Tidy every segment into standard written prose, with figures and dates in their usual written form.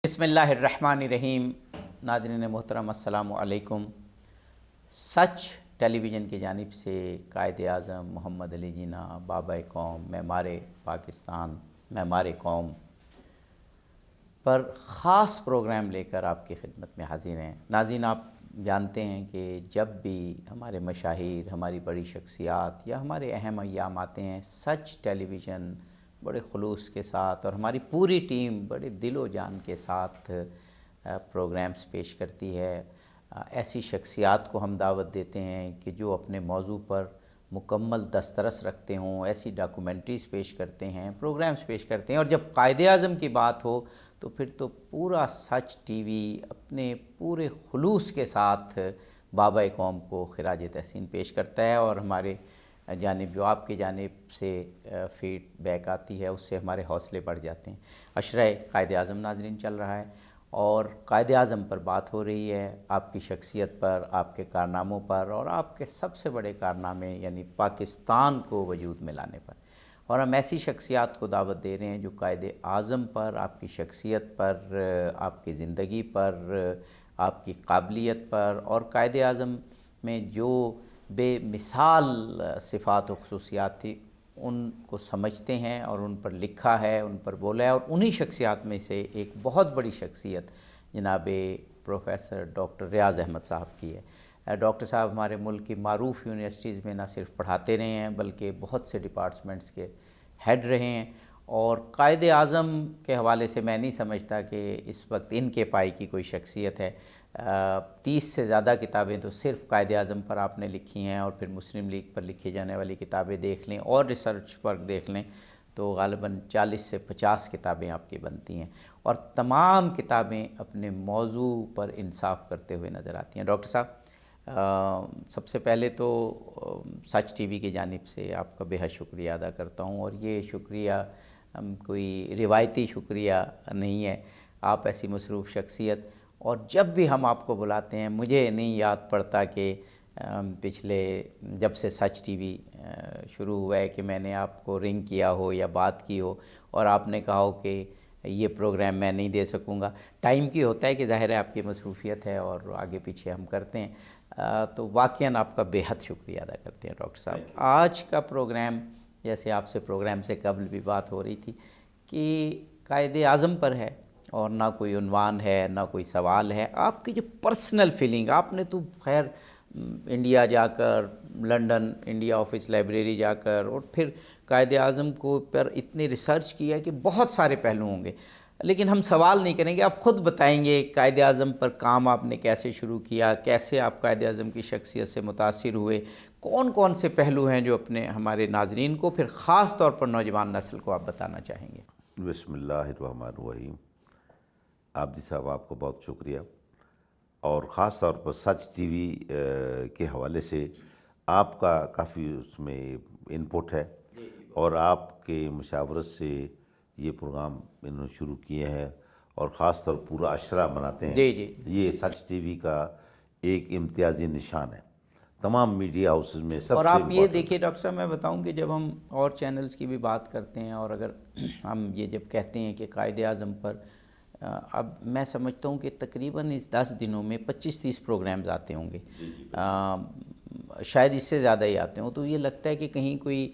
بسم اللہ الرحمن الرحیم۔ ناظرین محترم السلام علیکم۔ سچ ٹیلی ویژن کی جانب سے قائد اعظم محمد علی جناح بابا قوم معمار پاکستان معمار قوم پر خاص پروگرام لے کر آپ کی خدمت میں حاضر ہیں۔ ناظرین، آپ جانتے ہیں کہ جب بھی ہمارے مشاہیر، ہماری بڑی شخصیات یا ہمارے اہم ایام آتے ہیں، سچ ٹیلی ویژن بڑے خلوص کے ساتھ اور ہماری پوری ٹیم بڑے دل و جان کے ساتھ پروگرامز پیش کرتی ہے۔ ایسی شخصیات کو ہم دعوت دیتے ہیں کہ جو اپنے موضوع پر مکمل دسترس رکھتے ہوں، ایسی ڈاکومنٹریز پیش کرتے ہیں، پروگرامز پیش کرتے ہیں، اور جب قائد اعظم کی بات ہو تو پھر تو پورا سچ ٹی وی اپنے پورے خلوص کے ساتھ بابا قوم کو خراج تحسین پیش کرتا ہے، اور ہمارے جانب جو آپ کی جانب سے فیڈ بیک آتی ہے اس سے ہمارے حوصلے بڑھ جاتے ہیں۔ عشرہ قائد اعظم ناظرین چل رہا ہے اور قائد اعظم پر بات ہو رہی ہے، آپ کی شخصیت پر، آپ کے کارناموں پر، اور آپ کے سب سے بڑے کارنامے یعنی پاکستان کو وجود میں لانے پر، اور ہم ایسی شخصیات کو دعوت دے رہے ہیں جو قائد اعظم پر، آپ کی شخصیت پر، آپ کی زندگی پر، آپ کی قابلیت پر، اور قائد اعظم میں جو بے مثال صفات و خصوصیات تھی ان کو سمجھتے ہیں اور ان پر لکھا ہے، ان پر بولا ہے، اور انہی شخصیات میں سے ایک بہت بڑی شخصیت جناب پروفیسر ڈاکٹر ریاض احمد صاحب کی ہے۔ ڈاکٹر صاحب ہمارے ملک کی معروف یونیورسٹیز میں نہ صرف پڑھاتے رہے ہیں بلکہ بہت سے ڈپارٹمنٹس کے ہیڈ رہے ہیں، اور قائد اعظم کے حوالے سے میں نہیں سمجھتا کہ اس وقت ان کے پائی کی کوئی شخصیت ہے۔ 30 سے زیادہ کتابیں تو صرف قائد اعظم پر آپ نے لکھی ہیں، اور پھر مسلم لیگ پر لکھی جانے والی کتابیں دیکھ لیں اور ریسرچ ورک دیکھ لیں تو غالباً 40 سے 50 کتابیں آپ کی بنتی ہیں، اور تمام کتابیں اپنے موضوع پر انصاف کرتے ہوئے نظر آتی ہیں۔ ڈاکٹر صاحب، سب سے پہلے تو سچ ٹی وی کی جانب سے آپ کا بے حد شکریہ ادا کرتا ہوں، اور یہ شکریہ کوئی روایتی شکریہ نہیں ہے، آپ ایسی مصروف شخصیت، اور جب بھی ہم آپ کو بلاتے ہیں مجھے نہیں یاد پڑتا کہ پچھلے جب سے سچ ٹی وی شروع ہوا ہے کہ میں نے آپ کو رنگ کیا ہو یا بات کی ہو اور آپ نے کہا ہو کہ یہ پروگرام میں نہیں دے سکوں گا۔ ٹائم کی ہوتا ہے کہ ظاہر ہے آپ کی مصروفیت ہے اور آگے پیچھے ہم کرتے ہیں، تو واقعاً آپ کا بے حد شکریہ ادا کرتے ہیں ڈاکٹر صاحب۔ آج کا پروگرام، جیسے آپ سے پروگرام سے قبل بھی بات ہو رہی تھی کہ قائد اعظم پر ہے، اور نہ کوئی عنوان ہے نہ کوئی سوال ہے، آپ کی جو پرسنل فیلنگ، آپ نے تو خیر انڈیا جا کر، لنڈن انڈیا آفس لائبریری جا کر، اور پھر قائد اعظم کو پر اتنی ریسرچ کیا کہ بہت سارے پہلو ہوں گے، لیکن ہم سوال نہیں کریں گے، آپ خود بتائیں گے قائد اعظم پر کام آپ نے کیسے شروع کیا، کیسے آپ قائد اعظم کی شخصیت سے متاثر ہوئے، کون کون سے پہلو ہیں جو اپنے ہمارے ناظرین کو، پھر خاص طور پر نوجوان نسل کو آپ بتانا چاہیں گے؟ بسم اللہ الرحمن الرحیم۔ عابدی صاحب، آپ کو بہت شکریہ، اور خاص طور پر سچ ٹی وی کے حوالے سے آپ کا کافی اس میں انپٹ ہے، اور آپ کے مشاورت سے یہ پروگرام انہوں نے شروع کیے ہیں، اور خاص طور پورا عشرہ مناتے ہیں۔ جی جی یہ سچ ٹی وی کا ایک امتیازی نشان ہے تمام میڈیا ہاؤسز میں، سب اور سے آپ یہ امپورٹنٹ۔ دیکھیے ڈاکٹر صاحب، میں بتاؤں کہ جب ہم اور چینلز کی بھی بات کرتے ہیں، اور اگر ہم یہ جب کہتے ہیں کہ قائد اعظم پر، اب میں سمجھتا ہوں کہ تقریباً اس 10 دنوں میں 25-30 پروگرامز آتے ہوں گے، شاید اس سے زیادہ ہی آتے ہوں، تو یہ لگتا ہے کہ کہیں کوئی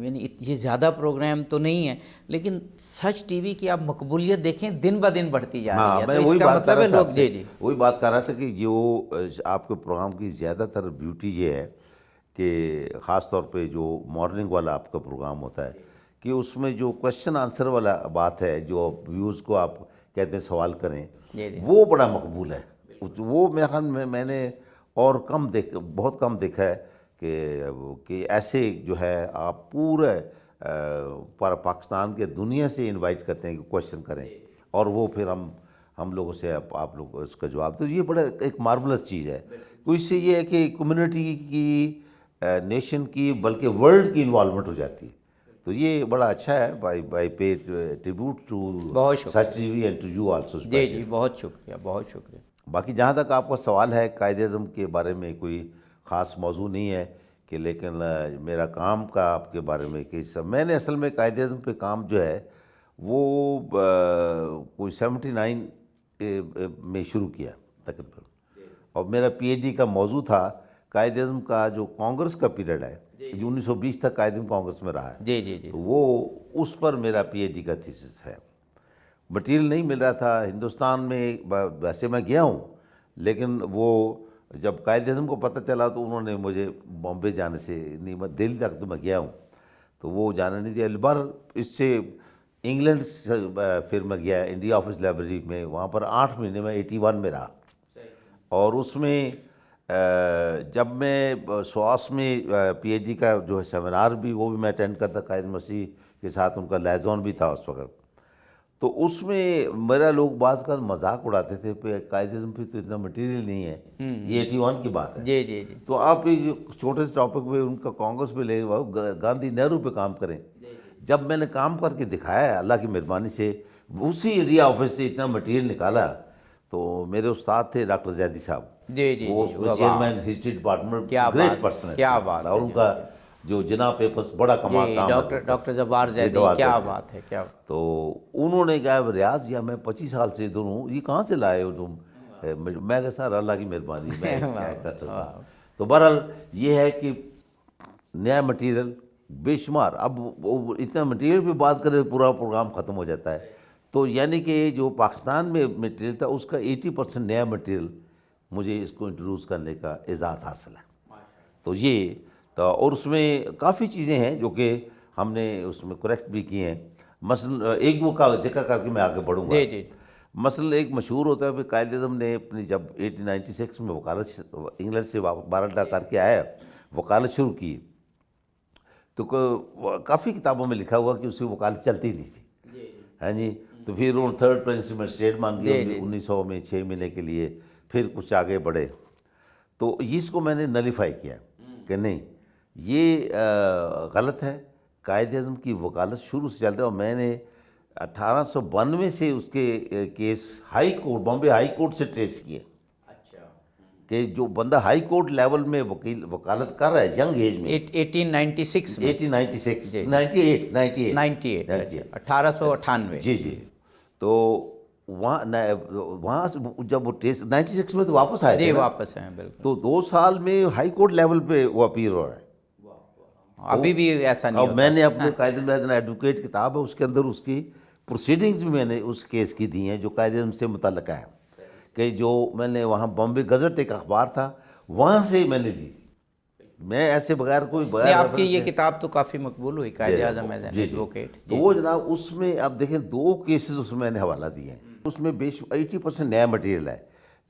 یعنی یہ زیادہ پروگرام تو نہیں ہے، لیکن سچ ٹی وی کی آپ مقبولیت دیکھیں دن بہ دن بڑھتی جا رہی ہے، میں تو اس وہی کا بات کر مطلب رہا ہے تھا لوگ آپ سے، جی جی وہی بات کر رہا تھا کہ جو آپ کے پروگرام کی زیادہ تر بیوٹی یہ ہے کہ خاص طور پہ جو مارننگ والا آپ کا پروگرام ہوتا ہے کہ اس میں جو کوشچن آنسر والا بات ہے، جو ویوز کو آپ کہتے ہیں سوال کریں، جی جی وہ بڑا مقبول ہے۔ وہ میرے خیال میں نے اور بہت کم دیکھا ہے کہ ایسے جو ہے آپ پورے پاکستان کے دنیا سے انوائٹ کرتے ہیں کہ کوشچن کریں، اور وہ پھر ہم لوگوں سے آپ لوگ اس کا جواب، تو یہ بڑا ایک مارولس چیز ہے۔ تو اس سے یہ ہے کہ کمیونٹی کی، نیشن کی، بلکہ ورلڈ کی انوالومنٹ ہو جاتی ہے، تو یہ بڑا اچھا ہے۔ بائی پے ٹریبیوٹ ٹو بہت شکریہ، سچ T V and to you also جی اسپیشلی۔ جی بہت شکریہ، بہت شکریہ۔ باقی جہاں تک آپ کا سوال ہے، قائد اعظم کے بارے میں کوئی خاص موضوع نہیں ہے کہ، لیکن میرا کام کا آپ کے بارے میں کہ میں نے اصل میں قائد اعظم پہ کام جو ہے وہ کوئی 79 میں شروع کیا تقریباً، اور میرا پی ایچ ڈی کا موضوع تھا قائد اعظم کا جو کانگریس کا پیریڈ ہے، جو 1920 تک قائد اعظم کانگریس میں رہا ہے، جی جی جی تو وہ اس پر میرا پی ایچ ڈی کا تھیسس ہے۔ مٹیریل نہیں مل رہا تھا ہندوستان میں، ویسے میں گیا ہوں، لیکن وہ جب قائد اعظم کو پتہ چلا تو انہوں نے مجھے بامبے جانے سے نہیں، دہلی تک تو میں گیا ہوں تو وہ جانا نہیں دیا۔ بہرحال اس سے انگلینڈ سے پھر میں گیا انڈیا آفس لائبریری میں، وہاں پر 8 مہینے میں 81 میں رہا، اور اس میں جب میں سواس میں پی ایچ ڈی کا جو ہے سیمینار بھی وہ بھی میں اٹینڈ کرتا، قائد مسیح کے ساتھ ان کا لائزون بھی تھا اس وقت، تو اس میں میرا لوگ بعض کا مذاق اڑاتے تھے کہ قائد اعظم پہ تو اتنا مٹیریل نہیں ہے، یہ 81 کی بات ہے، جی جی جی تو آپ ایک چھوٹے سے ٹاپک پہ ان کا کانگریس پہ لے گاندھی نہرو پہ کام کریں۔ جب میں نے کام کر کے دکھایا اللہ کی مہربانی سے، اسی انڈیا آفس سے اتنا مٹیریل نکالا، تو میرے استاد تھے ڈاکٹر زیدی صاحب، جی جی وہ چیئرمین ہسٹری ڈپارٹمنٹ، کیا گریٹ بات، پرسن ہے، کیا بات ہے، اور ان کا جو جناح پیپرز بڑا کمال کام ہے، ڈاکٹر جبار زیدی، کیا بات ہے، کیا بات۔ تو انہوں نے کہا ریاض یا میں 25 سال سے ادھر ہوں، یہ کہاں سے لائے ہو تم؟ میں کہا سر اللہ کی مہربانی، میں کیا کر سکتا ہوں۔ تو بہرحال یہ ہے کہ نیا مٹیریل بے شمار، اب اتنا مٹیریل پہ بات کرے پورا پروگرام ختم ہو جاتا ہے، تو یعنی کہ جو پاکستان میں مٹیریل تھا اس کا 80% نیا مٹیریل مجھے اس کو انٹروڈیوس کرنے کا اعزاز حاصل ہے۔ تو یہ تو، اور اس میں کافی چیزیں ہیں جو کہ ہم نے اس میں کریکٹ بھی کی ہیں، مثلا ایک وہ کا ذکر کر کے میں آگے بڑھوں گا۔ جی جی مثلا ایک مشہور ہوتا ہے کہ قائد اعظم نے اپنی جب 1896 میں وکالت انگلینڈ سے بارہ کر کے آیا، وکالت شروع کی، تو کافی کتابوں میں لکھا ہوا کہ اس کی وکالت چلتی نہیں تھی، ہاں جی، تو پھر انہوں نے تھرڈ پرنسپل اسٹیٹ مانگی 1900 میں 6 مہینے کے لیے، پھر کچھ آگے بڑھے، تو اس کو میں نے نلیفائی کیا کہ نہیں یہ غلط ہے، قائد اعظم کی وکالت شروع سے چل رہا ہے، اور میں نے 1892 سے اس کے case high court, Bombay high court سے ٹریس کیے کہ جو بندہ ہائی کورٹ لیول میں وکالت کر رہا ہے ینگ ایج میں، 1896 میں، 1898 1898 جی جی، تو وہاں سے جب وہ ٹیسٹ 96 میں تو واپس آئے جی تھے نا، واپس ہیں بالکل، تو 2 سال میں ہائی کورٹ لیول پہ وہ اپیل ہو رہا ہے۔ ابھی بھی ایسا نہیں اب ہوتا۔ میں نے اپنے قائد اعظم ایڈوکیٹ کتاب ہے، اس کے اندر اس کی پروسیڈنگز بھی میں نے اس کیس کی دی ہیں جو قائد اعظم سے متعلقہ ہے، کہ جو میں نے وہاں بامبے گزٹ ایک اخبار تھا وہاں سے میں نے لی، میں ایسے بغیر کوئی نہیں، آپ کی یہ کتاب تو کافی مقبول ہوئی، Quaid Azam as N G advocate. تو وہ جناب اس میں آپ دیکھیں 2 کیسز اس میں میں نے حوالہ دیے ہیں، اس میں 80% نیا مٹیریل ہے،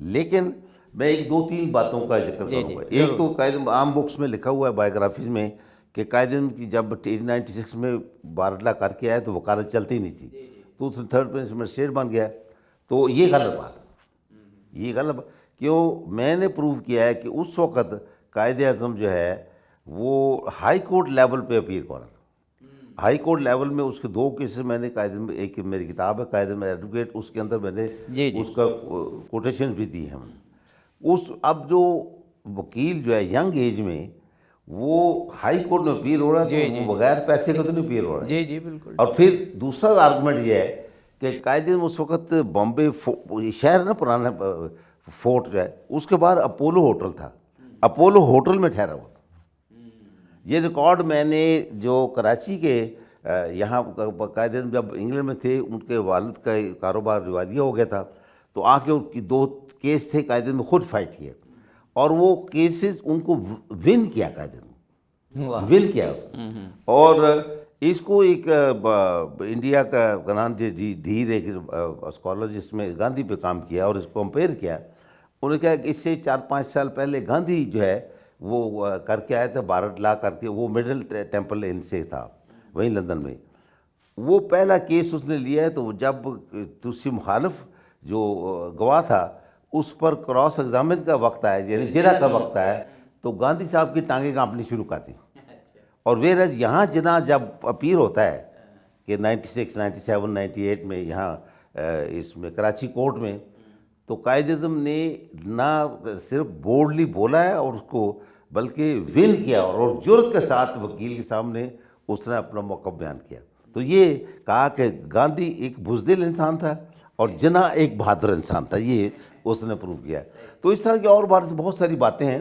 لیکن میں ایک 2-3 باتوں کا ذکر کروں گا۔ ایک تو قائد اعظم عام بکس میں لکھا ہوا ہے بایوگرافیز میں کہ قائد اعظم کی جب 96 میں بارڈلا کر کے آئے تو وکالت چلتی نہیں تھی، تو اس نے تھرڈ پرنسپل اسٹیٹ بن گیا، تو یہ غلط بات ہے، یہ غلط کیوں؟ میں نے پروو کیا ہے کہ اس وقت قائد اعظم جو ہے وہ ہائی کورٹ لیول پہ اپیل کر رہا تھا، ہائی کورٹ لیول میں اس کے 2 کیسز میں نے قائد اعظم، ایک میری کتاب ہے قائد اعظم ایڈوکیٹ، اس کے اندر میں نے اس کا کوٹیشن بھی دی ہیں۔ اب جو وکیل جو ہے ینگ ایج میں وہ ہائی کورٹ میں اپیل ہو رہا ہے تو وہ بغیر پیسے کا تو نہیں اپیل ہو رہا ہے۔ جی جی بالکل۔ اور پھر دوسرا آرگومنٹ یہ ہے کہ قائد اعظم اس وقت بامبے شہر نا پرانا فورٹ جو ہے، اس کے بعد اپولو ہوٹل تھا، اپولو ہوٹل میں ٹھہرا ہوا تھا۔ یہ ریکارڈ میں نے جو کراچی کے یہاں قائد اعظم جب انگلینڈ میں تھے، ان کے والد کا کاروبار روادیہ ہو گیا تھا، تو آ کے ان کی 2 کیس تھے، قائد اعظم نے خود فائٹ کیا، اور وہ کیسز ان کو ون کیا، قائد اعظم ون کیا، اور اس کو ایک انڈیا کا گنان دھیر ایک اسکالر جس میں گاندھی پہ کام کیا اور اس کو کمپیئر کیا، انہوں نے کہا کہ اس سے 4-5 سال پہلے گاندھی جو ہے وہ کر کے آیا تھا بارڈ لا کر کے، وہ مڈل ٹیمپل ان سے تھا وہیں لندن میں، وہ پہلا کیس اس نے لیا ہے، تو جب دوسری مخالف جو گواہ تھا اس پر کراس ایگزامن کا وقت آیا، یعنی جرح کا وقت آیا، تو گاندھی صاحب کی ٹانگیں کانپنی شروع کر دی، اور ویرز یہاں جناح جب اپیل ہوتا ہے کہ 96 97 98 میں یہاں اس میں کراچی کورٹ میں، تو قائد اعظم نے نہ صرف بورڈلی بولا ہے اور اس کو بلکہ ون کیا، اور جرأت کے ساتھ وکیل کے سامنے اس نے اپنا موقف بیان کیا۔ تو یہ کہا کہ گاندھی ایک بزدل انسان تھا، اور جنا ایک بہادر انسان تھا، یہ اس نے پروو کیا. تو اس طرح کی اور بہت ساری باتیں ہیں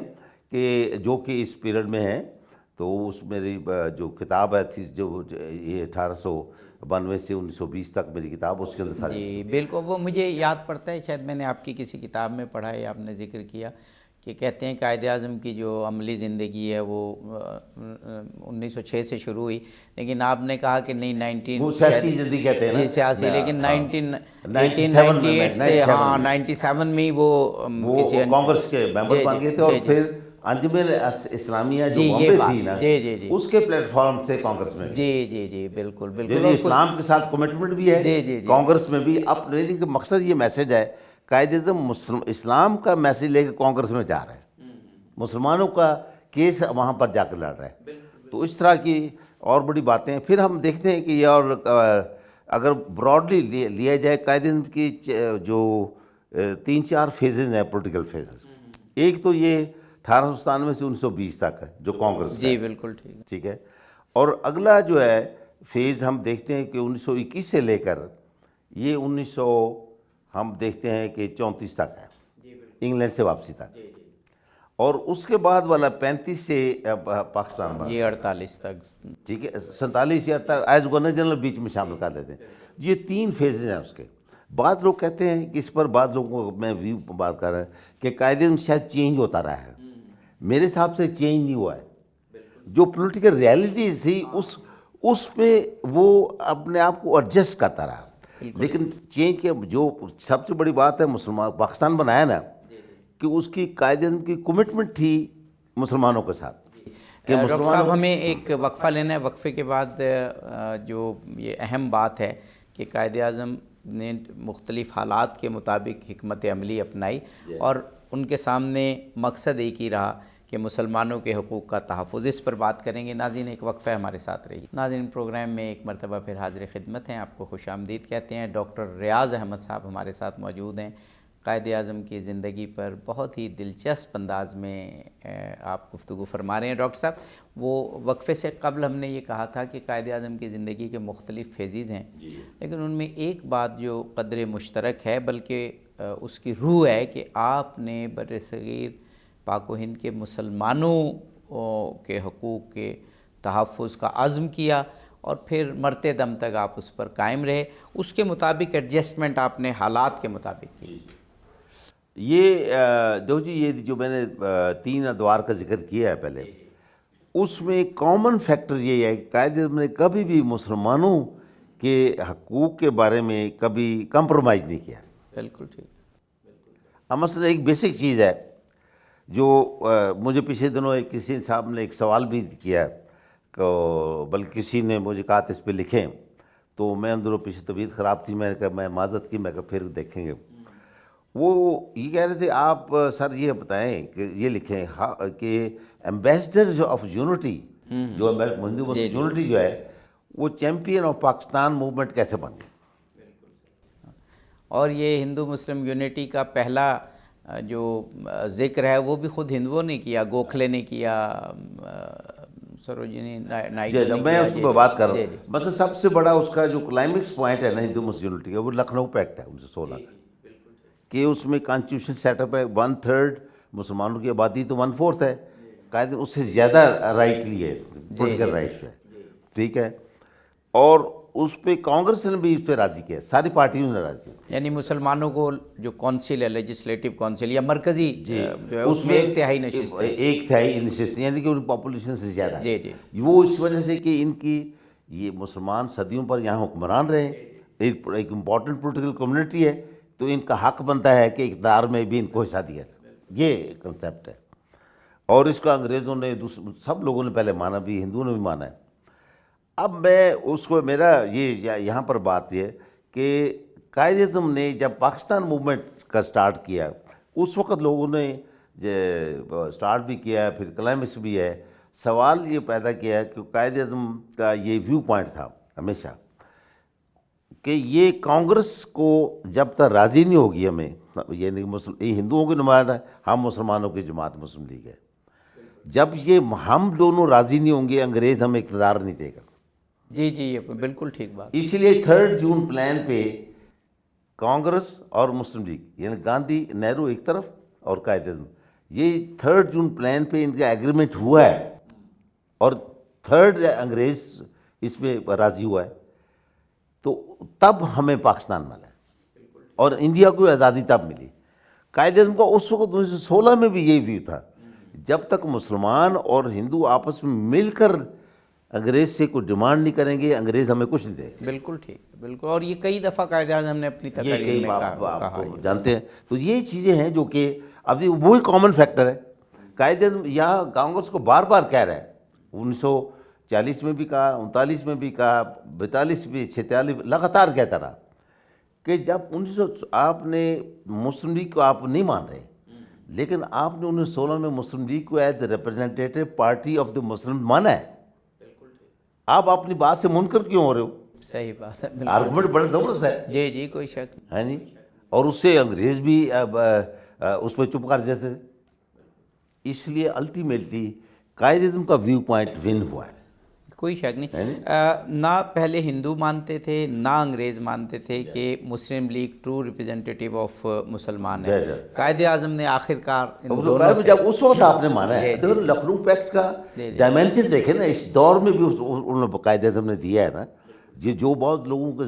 کہ جو کہ اس پیریڈ میں ہیں. تو اس میری جو کتاب ہے تھی، جو یہ 1892 سے 1920 تک میری کتاب، اس کے اندر ساری. جی بالکل، وہ مجھے یاد پڑتا ہے، شاید میں نے آپ کی کسی کتاب میں پڑھا ہے، آپ نے ذکر کیا کہ کہتے ہیں قائد اعظم کی جو عملی زندگی ہے وہ 1906 سے شروع ہوئی، لیکن آپ نے کہا کہ نہیں 19 وہ سیاسی زندگی کہتے ہیں نا. جی سیاسی، لیکن 97 میں 1898 سے 97 میں ہی وہ کسی کانگریس کے ممبر بن گئے تھے. اور پھر انجمن اسلامیہ جو جی یہ بامبے بات، تھی نا، جی جی جی اس کے پلیٹ فارم سے کانگریس میں. جی بالکل بالکل. یعنی اسلام کے ساتھ کمٹمنٹ بھی ہے جی جی جی کانگریس میں بھی. اب لیکن مقصد یہ میسج ہے، قائد اعظم اسلام کا میسج لے کے کانگریس میں جا رہا ہے، مسلمانوں کا کیس وہاں پر جا کے لڑ رہا ہے. تو اس طرح کی اور بڑی باتیں ہیں. پھر ہم دیکھتے ہیں کہ یہ، اور اگر براڈلی لیا جائے قائد اعظم کی جو 3-4 فیزز ہیں، پولیٹیکل فیزز. ایک تو یہ 1897 سے 1920 تک ہے جو کانگریس. جی بالکل ٹھیک ہے. اور اگلا جو ہے فیز ہم دیکھتے ہیں کہ 1921 سے لے کر یہ 1900 ہم دیکھتے ہیں کہ 34 تک ہے، انگلینڈ سے واپسی تک. اور اس کے بعد والا 35 سے پاکستان میں، یہ 48 تک. ٹھیک ہے، 47 یا ایز گورنر جنرل بیچ میں شامل کر لیتے ہیں. یہ 3 فیزز ہیں اس کے. بعض لوگ کہتے ہیں کہ اس پر، بعض لوگوں کو میں ویو بات کر رہا ہوں کہ قائد اعظم شاید چینج ہوتا رہا ہے. میرے حساب سے چینج نہیں ہوا ہے. جو پولیٹیکل ریالٹیز تھی اس میں وہ اپنے آپ کو ایڈجسٹ کرتا رہا. لیکن چینج کے جو سب سے بڑی بات ہے، مسلمان پاکستان بنایا نا، کہ اس کی قائد اعظم کی کمٹمنٹ تھی مسلمانوں کے ساتھ. ڈاکٹر صاحب ہمیں ایک وقفہ لینا ہے، وقفے کے بعد جو یہ اہم بات ہے کہ قائد اعظم نے مختلف حالات کے مطابق حکمت عملی اپنائی اور ان کے سامنے مقصد ایک ہی رہا کہ مسلمانوں کے حقوق کا تحفظ. اس پر بات کریں گے. ناظرین ایک وقفہ ہمارے ساتھ رہی. ناظرین پروگرام میں ایک مرتبہ پھر حاضر خدمت ہیں، آپ کو خوش آمدید کہتے ہیں. ڈاکٹر ریاض احمد صاحب ہمارے ساتھ موجود ہیں. قائد اعظم کی زندگی پر بہت ہی دلچسپ انداز میں آپ گفتگو فرما رہے ہیں. ڈاکٹر صاحب، وہ وقفے سے قبل ہم نے یہ کہا تھا کہ قائد اعظم کی زندگی کے مختلف فیزز ہیں، لیکن ان میں ایک بات جو قدر مشترک ہے، بلکہ اس کی روح ہے، کہ آپ نے بر صغیر پاک و ہند کے مسلمانوں کے حقوق کے تحفظ کا عزم کیا اور پھر مرتے دم تک آپ اس پر قائم رہے. اس کے مطابق ایڈجسٹمنٹ آپ نے حالات کے مطابق کی. یہ یہ جو میں نے 3 ادوار کا ذکر کیا ہے پہلے، اس میں کامن فیکٹر یہ ہے کہ قائد اعظم نے کبھی بھی مسلمانوں کے حقوق کے بارے میں کبھی کمپرومائز نہیں کیا. بالکل ٹھیک. اب مثلا ایک بیسک چیز ہے جو مجھے پچھلے دنوں کسی صاحب نے ایک سوال بھی کیا، بلکہ کسی نے مجھے کہا تھا اس پہ لکھیں، تو میں اندروں پیچھے طبیعت خراب تھی، میں نے کہا میں معذرت کی، میں کہا پھر دیکھیں گے. وہ یہ کہہ رہے تھے آپ سر یہ بتائیں کہ یہ لکھیں کہ ایمبیسڈر آف یونٹی، جو یونٹی جو ہے، وہ چیمپئن آف پاکستان موومنٹ کیسے بن گئے. اور یہ ہندو مسلم یونٹی کا پہلا جو ذکر ہے وہ بھی خود ہندوؤں نے کیا، گوکھلے نے کیا، سروجنی نائیڈو نے کیا. میں اس پہ بات کر رہا ہوں. بس سب سے بڑا اس کا جو کلائمیکس پوائنٹ ہے نا ہندو مسلم یونٹی کا، وہ لکھنؤ پیکٹ ہے 1916 کا، کہ اس میں کانسٹیٹیوشن سیٹ اپ ہے 1/3 مسلمانوں کی آبادی تو 1/4 ہے. قائد اس سے زیادہ رائٹ لیے، پولیٹیکل رائٹس ہے. ٹھیک ہے. اور اس پہ کانگریس نے بھی اس پہ راضی کیا، ساری پارٹیوں نے راضی. یعنی مسلمانوں کو جو کونسل ہے، لیجسلیٹو کونسل یا مرکزی جو ہے، اس میں 1/3 نشست ہے. 1/3 نشست، یعنی کہ ان پاپولیشن سے زیادہ ہے. وہ اس وجہ سے کہ ان کی یہ مسلمان صدیوں پر یہاں حکمران رہے، ایک امپورٹنٹ پولیٹیکل کمیونٹی ہے، تو ان کا حق بنتا ہے کہ اقتدار میں بھی ان کو حصہ دیا جائے. یہ کنسیپٹ ہے. اور اس کا انگریزوں نے، سب لوگوں نے پہلے مانا بھی، ہندوؤں نے بھی مانا ہے. اب میں اس کو، میرا یہ یہاں پر بات یہ کہ قائد اعظم نے جب پاکستان موومنٹ کا سٹارٹ کیا، اس وقت لوگوں نے سٹارٹ بھی کیا، پھر کلائمیکس بھی ہے. سوال یہ پیدا کیا کہ قائد اعظم کا یہ ویو پوائنٹ تھا ہمیشہ کہ یہ کانگریس کو جب تک راضی نہیں ہوگی ہمیں، یعنی یہ ہندوؤں کی نمائندہ ہے، ہم مسلمانوں کی جماعت مسلم لیگ ہے، جب یہ ہم دونوں راضی نہیں ہوں گے، انگریز ہمیں اقتدار نہیں دے گا. جی یہ بالکل ٹھیک بات. اس لیے 3 جون پلان پہ کانگریس اور مسلم لیگ، یعنی گاندھی نہرو ایک طرف اور قائد اعظم، یہ 3 جون پلان پہ ان کا ایگریمنٹ ہوا ہے، اور 3 انگریز اس میں راضی ہوا ہے، تو تب ہمیں پاکستان ملا ہے اور انڈیا کو آزادی تب ملی۔ قائد اعظم کا اس وقت 1916 میں بھی یہی ویو تھا، جب تک مسلمان اور ہندو آپس میں مل کر انگریز سے کوئی ڈیمانڈ نہیں کریں گے، انگریز ہمیں کچھ نہیں دے گا۔ بالکل ٹھیک، بالکل، اور یہ کئی دفعہ قائد اعظم نے اپنی تقریر میں کہا ہے۔ جانتے ہیں، تو یہ چیزیں ہیں جو کہ اب وہی کامن فیکٹر ہے۔ قائد اعظم یہاں کانگریس کو بار بار کہہ رہا ہے، 1940 میں بھی کہا، 39 میں بھی کہا، 42 بھی، 46 لگاتار کہتا رہا کہ جب 1900 آپ نے مسلم لیگ کو آپ نہیں مان رہے، لیکن آپ نے 1916 میں مسلم لیگ کو as representative party of the Muslim مانا ہے، آپ اپنی بات سے منکر کیوں ہو رہے ہو؟ صحیح بات ہے، آرگومنٹ بڑا زبردست ہے، جی جی، کوئی شک نہیں۔ ہے نہیں، اور اس سے انگریز بھی اس پہ چپ کر دیتے تھے۔ اس لیے الٹیمیٹلی قائد اعظم کا ویو پوائنٹ ون ہوا ہے۔ کوئی شک نہیں، نہ پہلے ہندو مانتے تھے نہ انگریز مانتے تھے کہ مسلم لیگ ٹرو ریپرزینٹیٹیو آف مسلمان ہے۔ قائد اعظم نے آخر کار ان دونوں سے، جب اس وقت آپ نے مانا ہے، دیکھو لکھنؤ پیکٹ کا ڈائمینشن دیکھیں نا، اس دور میں بھی انہوں نے قائد اعظم نے دیا ہے نا، یہ جو بہت لوگوں کے،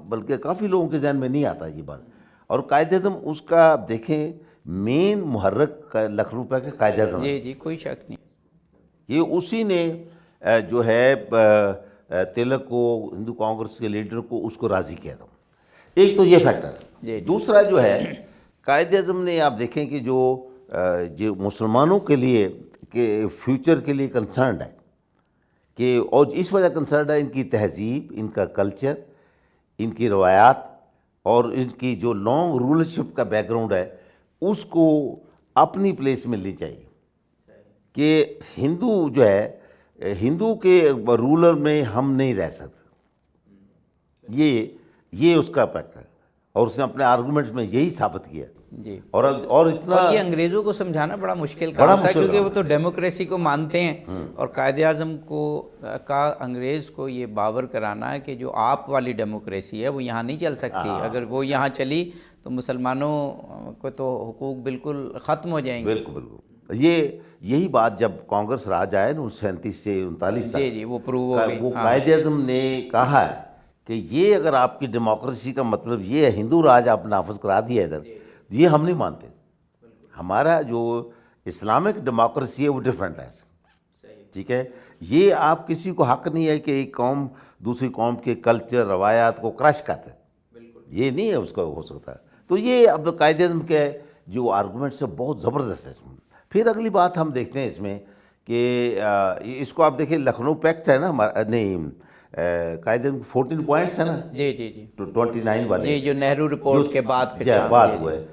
بلکہ کافی لوگوں کے ذہن میں نہیں آتا یہ بات، اور قائد اعظم اس کا دیکھیں مین محرک لکھنؤ پیکٹ قائد اعظم ہے۔ جی جی، کوئی شک نہیں۔ یہ اسی نے جو ہے تلک کو، ہندو کانگریس کے لیڈر کو، اس کو راضی کیا تھا۔ ایک تو یہ فیکٹر ہے۔ دوسرا جو ہے قائد اعظم نے، آپ دیکھیں کہ جو مسلمانوں کے لیے کہ فیوچر کے لیے کنسرنڈ ہے، کہ اور اس وجہ کنسرنڈ ہے، ان کی تہذیب، ان کا کلچر، ان کی روایات اور ان کی جو لانگ رولرشپ کا بیک گراؤنڈ ہے، اس کو اپنی پلیس ملنی چاہیے، کہ ہندو جو ہے، ہندو کے رولر میں ہم نہیں رہ سکتے، یہ اس کا پیکٹ ہے، اور اس نے اپنے آرگومنٹس میں یہی ثابت کیا جی، اور اتنا اور یہ انگریزوں کو سمجھانا بڑا مشکل کام تھا، کیونکہ وہ تو ڈیموکریسی کو مانتے ہیں، اور قائد اعظم کا انگریز کو یہ باور کرانا ہے کہ جو آپ والی ڈیموکریسی ہے وہ یہاں نہیں چل سکتی، اگر وہ یہاں چلی تو مسلمانوں کو تو حقوق بالکل ختم ہو جائیں گے۔ بالکل بالکل، یہی بات جب کانگریس راج آئے نا 37 سے 39 تک، جی جی، وہ پروو ہو گئی۔ وہ قائد اعظم نے کہا ہے کہ یہ اگر آپ کی ڈیموکریسی کا مطلب یہ ہے ہندو راج آپ نافذ کرا دیا ادھر، یہ ہم نہیں مانتے، ہمارا جو اسلامک ڈیموکریسی ہے وہ ڈیفرنٹ ہے، ٹھیک ہے، یہ آپ کسی کو حق نہیں ہے کہ ایک قوم دوسری قوم کے کلچر روایات کو کرش کرتے، یہ نہیں ہے اس کا ہو سکتا۔ تو یہ اب قائد اعظم کے جو آرگومنٹس ہے بہت زبردست ہے۔ پھر اگلی بات ہم دیکھتے ہیں اس میں کہ اس کو آپ دیکھیں، لکھنؤ پیکٹ ہے نا، نہیں قائد اعظم 14 پوائنٹس ہیں نا، جی جی جی 29 والے، جی، جو نہرو رپورٹ کے بعد پھر بات ہوئے،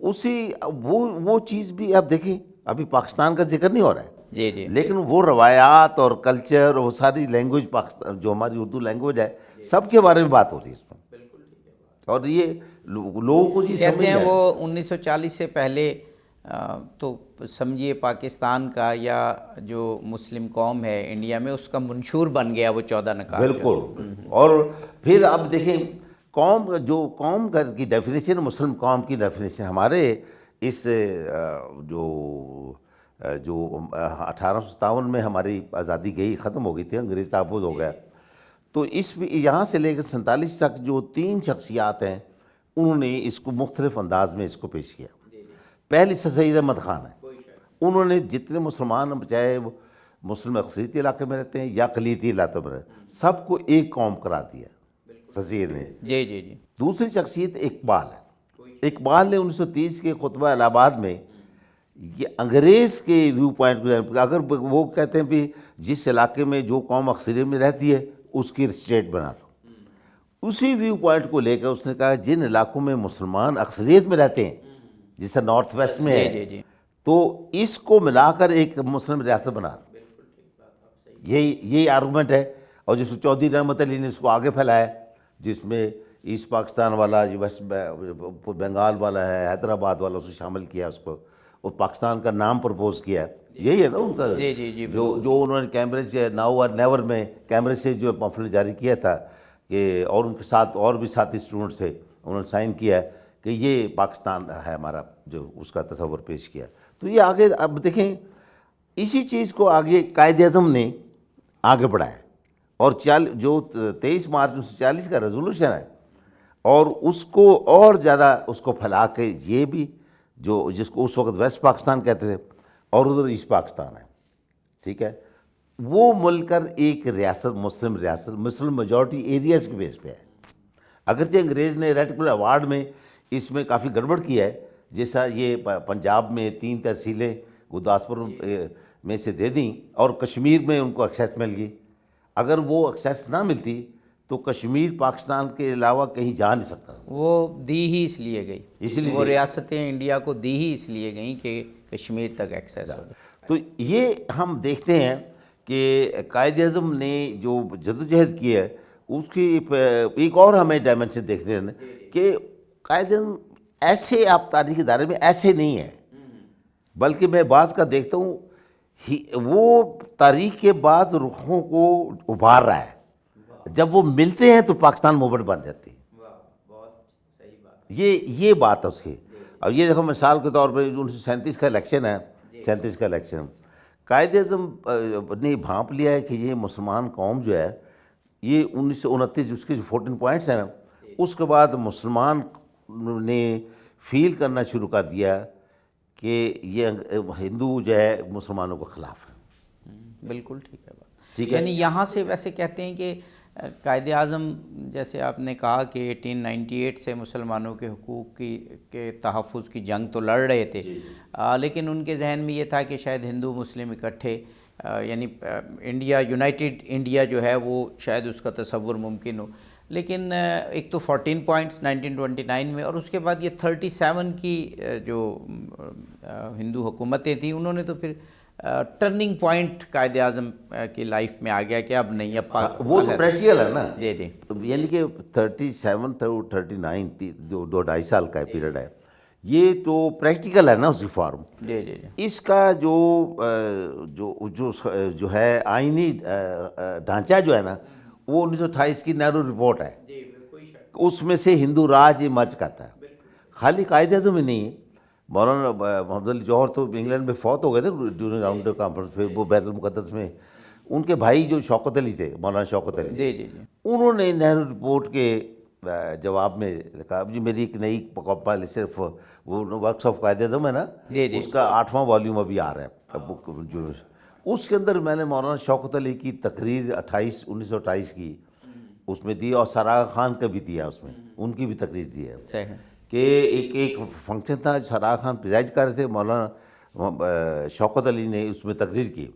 اسی وہ چیز بھی آپ دیکھیں، ابھی پاکستان کا ذکر نہیں ہو رہا ہے، جی جی، لیکن وہ روایات اور کلچر، وہ ساری لینگویج پاکستان جو ہماری اردو لینگویج ہے، سب کے بارے میں بات ہو رہی ہے اس میں، اور یہ لوگوں کو یہ کہتے سمجھ ہیں ہے۔ وہ 1940 سے پہلے تو سمجھیے پاکستان کا یا جو مسلم قوم ہے انڈیا میں، اس کا منشور بن گیا وہ 14 نکات۔ بالکل، اور پھر اب دیکھیں قوم کی ڈیفینیشن، مسلم قوم کی ڈیفینیشن ہمارے اس جو 1857 میں ہماری آزادی گئی، ختم ہو گئی تھی، انگریز تحفظ ہو گیا، تو اس میں یہاں سے لے کر 47 تک جو 3 شخصیات ہیں، انہوں نے اس کو مختلف انداز میں اس کو پیش کیا۔ پہلی سید احمد خان ہے، انہوں نے جتنے مسلمان، چاہے وہ مسلم اقلیتی علاقے میں رہتے ہیں یا اقلیتی علاقے میں رہتے ہیں، سب کو ایک قوم قرار دیا سید نے۔ جی جی جی، دوسری شخصیت اقبال ہے، اقبال نے 1930 کے خطبہ الہ آباد میں یہ انگریز کے ویو پوائنٹ کو، اگر وہ کہتے ہیں بھی جس علاقے میں جو قوم اکثریت میں رہتی ہے اس کی اسٹیٹ بنا لو، اسی ویو پوائنٹ کو لے کر اس نے کہا جن علاقوں میں مسلمان اکثریت میں رہتے ہیں، جیسے نارتھ ویسٹ میں ہے، تو اس کو ملا کر ایک مسلم ریاست بنا دو۔ یہی آرگومنٹ ہے، اور جس چودھری رحمت علی نے اس کو آگے پھیلایا، جس میں ایسٹ پاکستان والا، جو ویسٹ بنگال والا ہے، حیدرآباد والا، اسے شامل کیا، اس کو اور پاکستان کا نام پرپوز کیا۔ یہی ہے نا ان کا، جو انہوں نے کیمبرج ناؤ اور نیور میں کیمبرج سے جو پمفلٹ جاری کیا تھا، کہ اور ان کے ساتھ اور بھی ساتھی اسٹوڈنٹس تھے، انہوں نے سائن کیا ہے کہ یہ پاکستان ہے ہمارا، جو اس کا تصور پیش کیا. تو یہ آگے اب دیکھیں اسی چیز کو آگے قائد اعظم نے آگے بڑھایا، اور جو 23 مارچ 1940 کا ریزولوشن ہے، اور اس کو اور زیادہ اس کو پھیلا کے یہ بھی جو جس کو اس وقت ویسٹ پاکستان کہتے تھے اور ادھر ایسٹ پاکستان ہے، ٹھیک ہے، وہ مل کر ایک ریاست مسلم میجورٹی ایریاز کے بیس پہ ہے. اگرچہ انگریز نے ریڈ کلر ایوارڈ میں اس میں کافی گڑبڑ کیا ہے، جیسا یہ پنجاب میں 3 تحصیلیں گرداسپور میں سے دے دیں اور کشمیر میں ان کو ایکسیس مل گئی. اگر وہ ایکسیس نہ ملتی تو کشمیر پاکستان کے علاوہ کہیں جا نہیں سکتا. وہ دی ہی اس لیے گئی، وہ ریاستیں انڈیا کو دی ہی اس لیے گئیں کہ کشمیر تک ایکسیس ہو. تو یہ ہم دیکھتے ہیں کہ قائد اعظم نے جو جدوجہد کی ہے اس کی ایک اور ہمیں ڈائمنشن دیکھتے ہیں کہ قائد اعظم ایسے آپ تاریخی دائرے میں ایسے نہیں ہیں، بلکہ میں بعض کا دیکھتا ہوں وہ تاریخ کے بعض رخوں کو ابھار رہا ہے. جب وہ ملتے ہیں تو پاکستان موومنٹ بن جاتی ہے. یہ بات ہے اس کی. اب یہ دیکھو مثال کے طور پہ 1937 کا الیکشن ہے، 37 کا الیکشن قائد اعظم نے بھانپ لیا ہے کہ یہ مسلمان قوم جو ہے یہ 1929 اس کے جو 14 پوائنٹس ہیں نا، اس کے بعد مسلمان نے فیل کرنا شروع کر دیا کہ یہ ہندو جو ہے مسلمانوں کے خلاف ہے. بالکل ٹھیک ہے بات. ٹھیک ہے، یعنی یہاں سے ویسے کہتے ہیں کہ قائد اعظم جیسے آپ نے کہا کہ 1898 سے مسلمانوں کے حقوق کے تحفظ کی جنگ تو لڑ رہے تھے، لیکن ان کے ذہن میں یہ تھا کہ شاید ہندو مسلم اکٹھے یعنی انڈیا یونائٹڈ انڈیا جو ہے وہ شاید اس کا تصور ممکن ہو. لیکن ایک تو 14 پوائنٹس 1929 میں، اور اس کے بعد یہ 37 کی جو ہندو حکومتیں تھیں، انہوں نے تو پھر ٹرننگ پوائنٹ قائد اعظم کی لائف میں آ گیا کہ اب نہیں، اب وہ تو پریکٹیکل ہے نا. جی یعنی کہ 37 to 39 جو 2-2.5 سال کا پیریڈ ہے، یہ تو پریکٹیکل ہے نا اس کی فارم. جی اس کا جو ہے آئینی ڈھانچہ جو ہے نا، وہ 1928 کی نہرو رپورٹ ہے، اس میں سے ہندو راج ایمرج کرتا ہے. خالی قائد اعظم ہی نہیں، مولانا محمد علی جوہر تو انگلینڈ میں فوت ہو گئے تھے ڈیورنگ راؤنڈ کانفرنس پہ، وہ بیت المقدس میں. ان کے بھائی جو شوکت علی تھے، مولانا شوکت علی، انہوں نے نہرو رپورٹ کے جواب میں کہا جی میری ایک نئی صرف وہ ورکس آف قائد اعظم ہے نا، اس کا 8واں والیوم ابھی آ رہا ہے. اس کے اندر میں نے مولانا شوکت علی کی تقریر 1928 کی اس میں دی، اور سراغ خان کا بھی دیا، اس میں ان کی بھی تقریر دی ہے کہ ایک فنکشن تھا، سراغ خان پریزائڈ کر رہے تھے، مولانا شوکت علی نے اس میں تقریر کی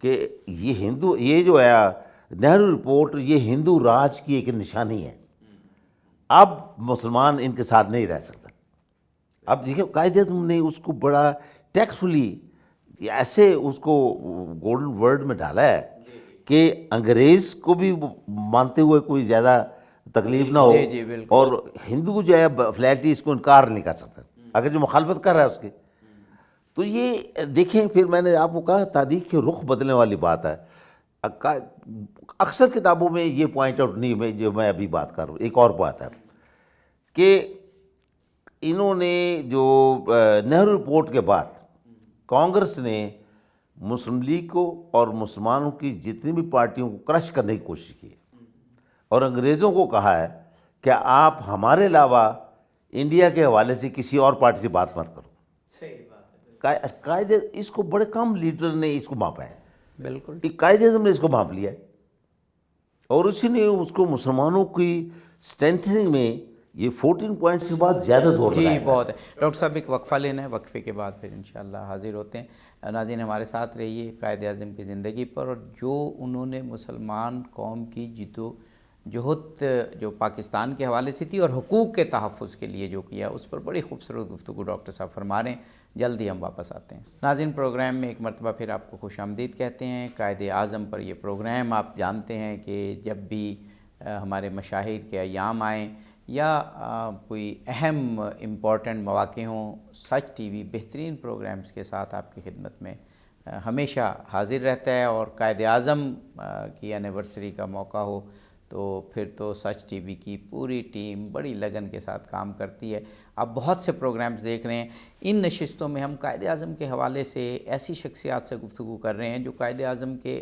کہ یہ جو ہے نہرو رپورٹ یہ ہندو راج کی ایک نشانی ہے، اب مسلمان ان کے ساتھ نہیں رہ سکتا. اب دیکھیں قائد اعظم نے اس کو بڑا ٹیکسفلی ایسے اس کو گولڈن ورڈ میں ڈالا ہے کہ انگریز کو بھی مانتے ہوئے کوئی زیادہ تکلیف نہ ہو، اور ہندو جو ہے فلیٹلی اس کو انکار نہیں کر سکتا اگر جو مخالفت کر رہا ہے اس کی. تو یہ دیکھیں پھر میں نے آپ کو کہا تاریخ کے رخ بدلنے والی بات ہے. اکثر کتابوں میں یہ پوائنٹ آؤٹ نہیں میں جو میں ابھی بات کر رہا ہوں. ایک اور بات ہے کہ انہوں نے جو نہرو رپورٹ کے بعد کانگریس نے مسلم لیگ کو اور مسلمانوں کی جتنی بھی پارٹیوں کو کرش کرنے کی کوشش کی اور انگریزوں کو کہا ہے کہ آپ ہمارے علاوہ انڈیا کے حوالے سے کسی اور پارٹی سے بات مت کرو. قائد اس کو بڑے کم لیڈر نے اس کو مانپا ہے. بالکل قائد اعظم نے اس کو مانپ لیا ہے، اور اسی نے اس کو مسلمانوں کی اسٹرینتھنگ میں یہ 14 پوائنٹس کے بعد زیادہ زور لگایا. بہت ہے. ڈاکٹر صاحب ایک وقفہ لینا ہے، وقفے کے بعد پھر انشاءاللہ حاضر ہوتے ہیں. ناظرین ہمارے ساتھ رہیے قائد اعظم کی زندگی پر، اور جو انہوں نے مسلمان قوم کی جہد جو پاکستان کے حوالے سے تھی اور حقوق کے تحفظ کے لیے جو کیا، اس پر بڑی خوبصورت گفتگو ڈاکٹر صاحب فرما رہے ہیں. جلدی ہم واپس آتے ہیں. ناظرین پروگرام میں ایک مرتبہ پھر آپ کو خوش آمدید کہتے ہیں. قائد اعظم پر یہ پروگرام آپ جانتے ہیں کہ جب بھی ہمارے مشاہیر کے ایام آئیں یا کوئی اہم امپورٹنٹ مواقع ہوں، سچ ٹی وی بہترین پروگرامز کے ساتھ آپ کی خدمت میں ہمیشہ حاضر رہتا ہے. اور قائد اعظم کی اینیورسری کا موقع ہو تو پھر تو سچ ٹی وی کی پوری ٹیم بڑی لگن کے ساتھ کام کرتی ہے. آپ بہت سے پروگرامز دیکھ رہے ہیں. ان نشستوں میں ہم قائد اعظم کے حوالے سے ایسی شخصیات سے گفتگو کر رہے ہیں جو قائد اعظم کے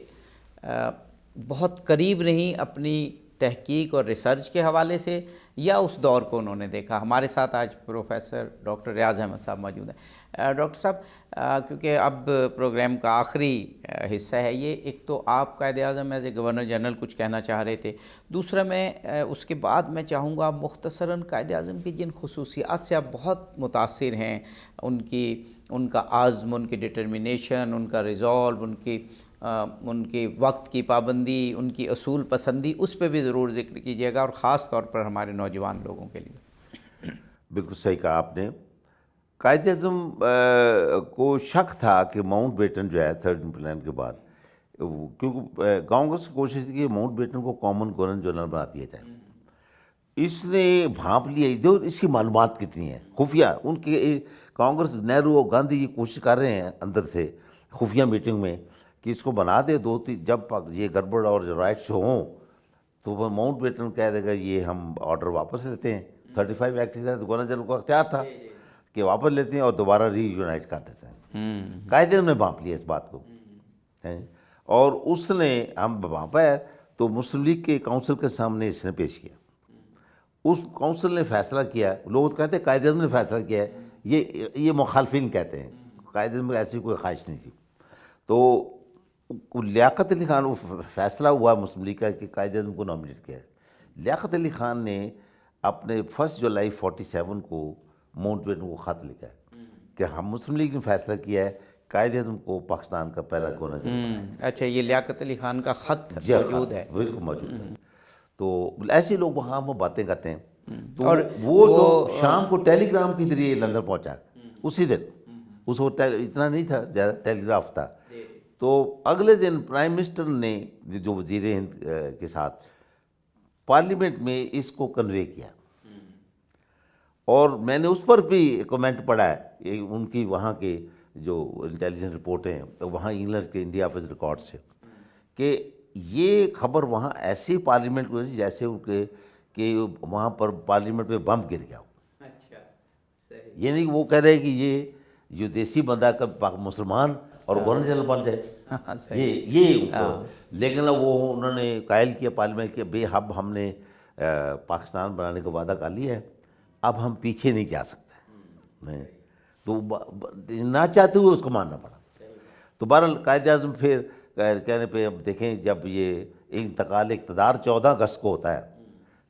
بہت قریب نہیں اپنی تحقیق اور ریسرچ کے حوالے سے یا اس دور کو انہوں نے دیکھا. ہمارے ساتھ آج پروفیسر ڈاکٹر ریاض احمد صاحب موجود ہیں. ڈاکٹر صاحب، کیونکہ اب پروگرام کا آخری حصہ ہے یہ، ایک تو آپ Quaid Azam as a governor general کچھ کہنا چاہ رہے تھے، دوسرا میں اس کے بعد میں چاہوں گا مختصراً قائد اعظم کی جن خصوصیات سے آپ بہت متاثر ہیں، ان کا عزم، ان کی ڈٹرمنیشن، ان کا ریزولو، ان کی وقت کی پابندی، ان کی اصول پسندی، اس پہ بھی ضرور ذکر کیجیے گا، اور خاص طور پر ہمارے نوجوان لوگوں کے لیے. بالکل صحیح کہا آپ نے. قائد اعظم کو شک تھا کہ ماؤنٹ بیٹن جو ہے تھرڈ پلان کے بعد، کیونکہ کانگریس کی کوشش تھی کہ ماؤنٹ بیٹن کو کامن گورنر جنرل بنا دیا جائے. اس نے بھانپ لیا جو اس کی معلومات کتنی ہیں خفیہ. ان کے کانگریس، نہرو اور گاندھی یہ کوشش کر رہے ہیں اندر سے خفیہ میٹنگ میں کہ اس کو بنا دے دو تین، جب یہ گڑبڑ اور رائٹس ہوں تو وہ ماؤنٹ بیٹن کہہ دے گا یہ ہم آرڈر واپس لیتے ہیں. 35 ایکٹ کے تحت گورنر جنرل کو اختیار تھا کہ واپس لیتے ہیں اور دوبارہ ری یونائٹ کر دیتے ہیں. قائد اعظم نے بھانپ لیا اس بات کو، اور اس نے ہم بھانپا ہے تو مسلم لیگ کے کونسل کے سامنے اس نے پیش کیا. اس کونسل نے فیصلہ کیا، لوگ کہتے ہیں قائد اعظم نے فیصلہ کیا ہے، یہ مخالفین کہتے ہیں. قائد اعظم میں ایسی کوئی خواہش نہیں تھی. تو لیاقت علی خان، وہ فیصلہ ہوا مسلم لیگ کا کہ قائد اعظم کو نامنیٹ کیا ہے. لیاقت علی خان نے اپنے 1 جولائی 47 کو ماؤنٹ بیٹن کو خط لکھا ہے کہ ہم مسلم لیگ نے فیصلہ کیا ہے قائد اعظم کو پاکستان کا پہلا گورنر جنرل. اچھا، یہ لیاقت علی خان کا خط موجود ہے؟ بالکل موجود ہے. تو ایسے لوگ وہاں وہ باتیں کرتے ہیں. تو اور وہ جو شام کو ٹیلی گرام کے ذریعے لندن پہنچا اسی دن، اس وقت اتنا نہیں تھا، زیادہ ٹیلی گراف تھا. تو اگلے دن پرائم منسٹر نے جو وزیر ہند کے ساتھ پارلیمنٹ میں اس کو کنوے کیا، اور میں نے اس پر بھی کمنٹ پڑھا ہے ان کی وہاں کے جو انٹیلیجنس رپورٹیں ہیں وہاں انگلینڈ کے انڈیا آفس ریکارڈ سے، کہ یہ خبر وہاں ایسی پارلیمنٹ کو جیسے ان کے کہ وہاں پر پارلیمنٹ میں بم گر گیا. اچھا، صحیح. یہ نہیں کہ وہ کہہ رہے کہ یہ جو دیسی بندہ کا مسلمان اور گورنر جنرل بن جائے، یہ لیکن وہ انہوں نے قائل کیا پارلیمنٹ کہ بے اب ہم نے پاکستان بنانے کا وعدہ کر لیا ہے، اب ہم پیچھے نہیں جا سکتے. تو نہ چاہتے ہوئے اس کو ماننا پڑا. تو بہرحال قائد اعظم پھر کہنے پہ اب دیکھیں جب یہ انتقال اقتدار 14 اگست کو ہوتا ہے،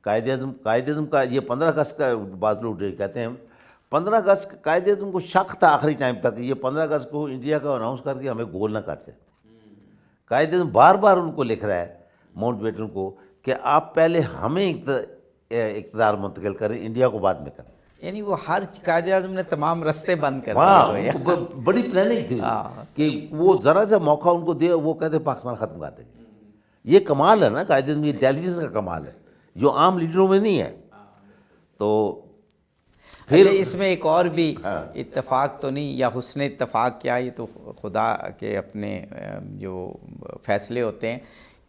قائد اعظم کا یہ 15 اگست کا بعض لوگ کہتے ہیں 15 اگست قائد اعظم کو شک تھا آخری ٹائم تک یہ 15 اگست کو انڈیا کا اناؤنس کر کے ہمیں گول نہ کر جائے. قائد اعظم بار بار ان کو لکھ رہا ہے ماؤنٹ بیٹن کو کہ آپ پہلے ہمیں اقتدار منتقل کریں، انڈیا کو بعد میں کریں. یعنی وہ ہر قائد اعظم نے تمام رستے بند کر دیے. بڑی پلاننگ تھی کہ وہ ذرا سا موقع ان کو دے، وہ کہتے پاکستان ختم کر دیں. یہ کمال ہے نا قائد اعظم کی انٹیلیجنس کا کمال ہے جو عام لیڈروں میں نہیں ہے. تو پھر اس میں ایک اور بھی اتفاق تو نہیں، یا حسن اتفاق کیا، یہ تو خدا کے اپنے جو فیصلے ہوتے ہیں